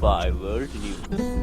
5 World News.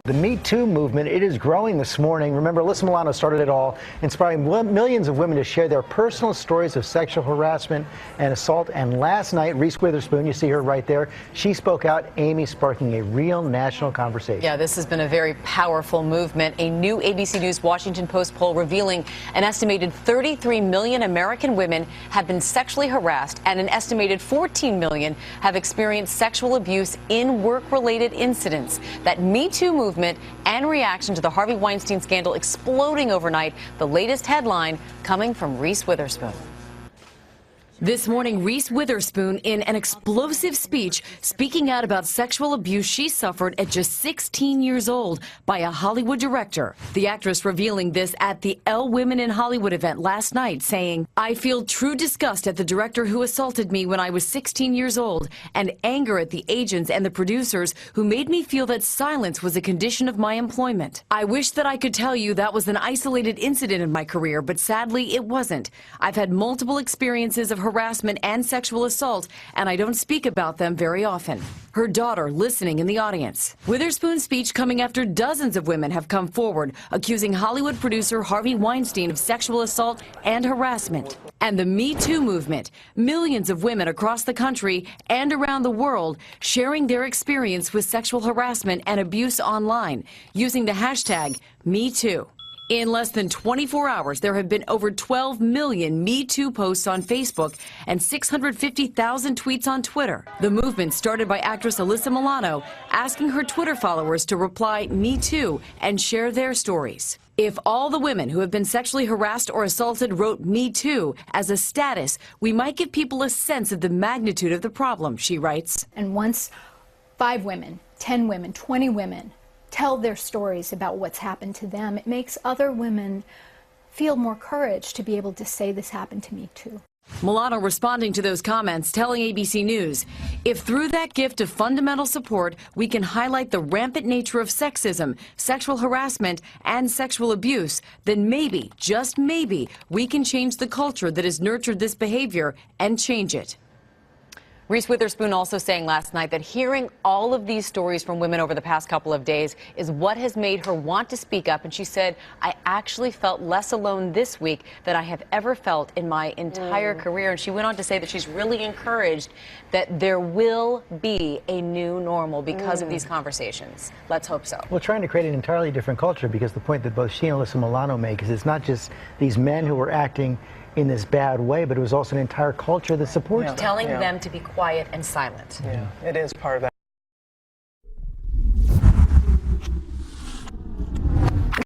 The Me Too movement, it is growing this morning. Remember, Alyssa Milano started it all, inspiring millions of women to share their personal stories of sexual harassment and assault. And last night, Reese Witherspoon, you see her right there, she spoke out, Amy, sparking a real national conversation. Yeah, this has been a very powerful movement. A new ABC News Washington Post poll revealing an estimated 33 million American women have been sexually harassed, and an estimated 14 million have experienced sexual abuse in work-related incidents. That Me Too movement and reaction to the Harvey Weinstein scandal exploding overnight. The latest headline coming from Reese Witherspoon. This morning, Reese Witherspoon, in an explosive speech, speaking out about sexual abuse she suffered at just 16 years old by a Hollywood director. The actress revealing this at the Elle Women in Hollywood event last night, saying, "I feel true disgust at the director who assaulted me when I was 16 years old, and anger at the agents and the producers who made me feel that silence was a condition of my employment. I wish that I could tell you that was an isolated incident in my career, but sadly it wasn't. I've had multiple experiences of harassment and sexual assault, and I don't speak about them very often." Her daughter listening in the audience. Witherspoon's speech coming after dozens of women have come forward accusing Hollywood producer Harvey Weinstein of sexual assault and harassment. And the Me Too movement, millions of women across the country and around the world sharing their experience with sexual harassment and abuse online using the hashtag #MeToo. In less than 24 hours, there have been over 12 million Me Too posts on Facebook and 650,000 tweets on Twitter. The movement started by actress Alyssa Milano, asking her Twitter followers to reply Me Too and share their stories. If all the women who have been sexually harassed or assaulted wrote Me Too as a status, we might give people a sense of the magnitude of the problem, she writes. And once 5 women, 10 women, 20 women tell their stories about what's happened to them, it makes other women feel more courage to be able to say, this happened to me too. Milano responding to those comments, telling ABC News, "If through that gift of fundamental support, we can highlight the rampant nature of sexism, sexual harassment, and sexual abuse, then maybe, just maybe, we can change the culture that has nurtured this behavior and change it." Reese Witherspoon also saying last night that hearing all of these stories from women over the past couple of days is what has made her want to speak up. And she said, "I actually felt less alone this week than I have ever felt in my entire career." And she went on to say that she's really encouraged that there will be a new normal because of these conversations. Let's hope so. Well, trying to create an entirely different culture, because the point that both she and Alyssa Milano make is it's not just these men who are acting in this bad way, but it was also an entire culture that supports them. Telling them to be quiet and silent. Yeah, it is part of that.